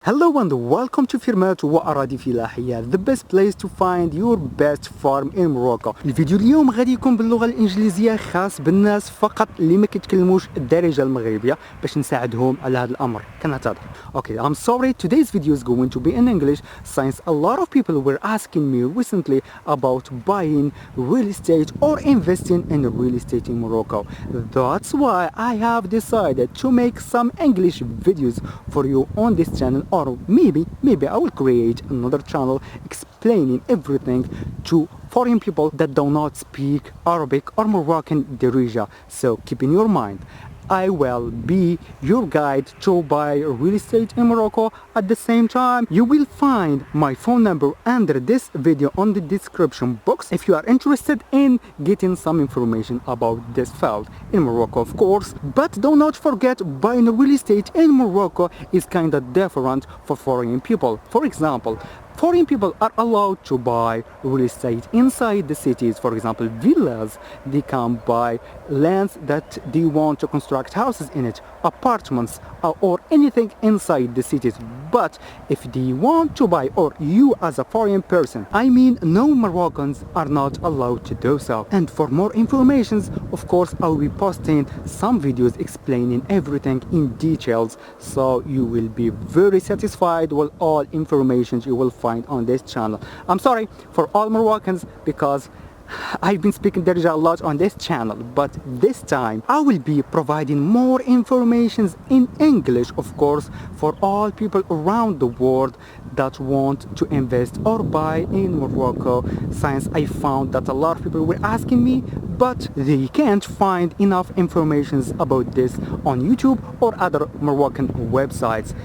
Hello and welcome to فيرمات وأراضي فلاحية the best place to find your best farm in Morocco. الفيديو اليوم غادي يكون باللغة الإنجليزية خاص بالناس فقط اللي ما كيتكلموش الدارجة المغربية باش نساعدهم على هذا الأمر. كنعتذر. Okay, I'm sorry. Today's video is going to be in English since a lot of people were asking me recently about buying real estate or investing in real estate in Morocco. That's why I have decided to make some English videos for you on this channel. Or maybe I will create another channel explaining everything to foreign people that do not speak Arabic or Moroccan Darija. So keep in your mind, I will be your guide to buy real estate in Morocco. At the same time, you will find my phone number under this video on the description box if you are interested in getting some information about this field in Morocco, of course. But do not forget, buying real estate in Morocco is kind of different for foreign people. For example, foreign people are allowed to buy real estate inside the cities. For example, villas. They can buy lands that they want to construct houses in it, apartments, or anything inside the cities. But if they want to buy, or you as a foreign person, I mean no Moroccans, are not allowed to do so. And for more information, of course, I'll be posting some videos explaining everything in details, so you will be very satisfied with all information you will find on this channel. I'm sorry for all Moroccans because I've been speaking Darija a lot on this channel, but this time I will be providing more information in English, of course, for all people around the world that want to invest or buy in Morocco, since I found that a lot of people were asking me, but they can't find enough information about this on YouTube or other Moroccan websites.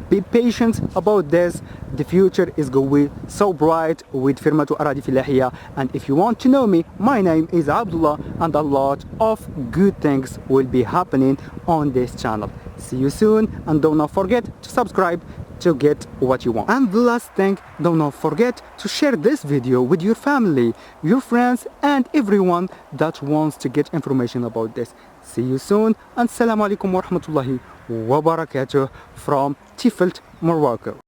Be patient about this. The future is going so bright with Firmat وأراضي فلاحية, and if you want to know me, my name is Abdullah, and a lot of good things will be happening on this channel. See you soon, and do not forget to subscribe to get what you want. And the last thing, do not forget to share this video with your family, your friends, and everyone that wants to get information about this. See you soon, and Assalamu alaikum wa rahmatullahi wa barakatuh from Tifelt, Morocco.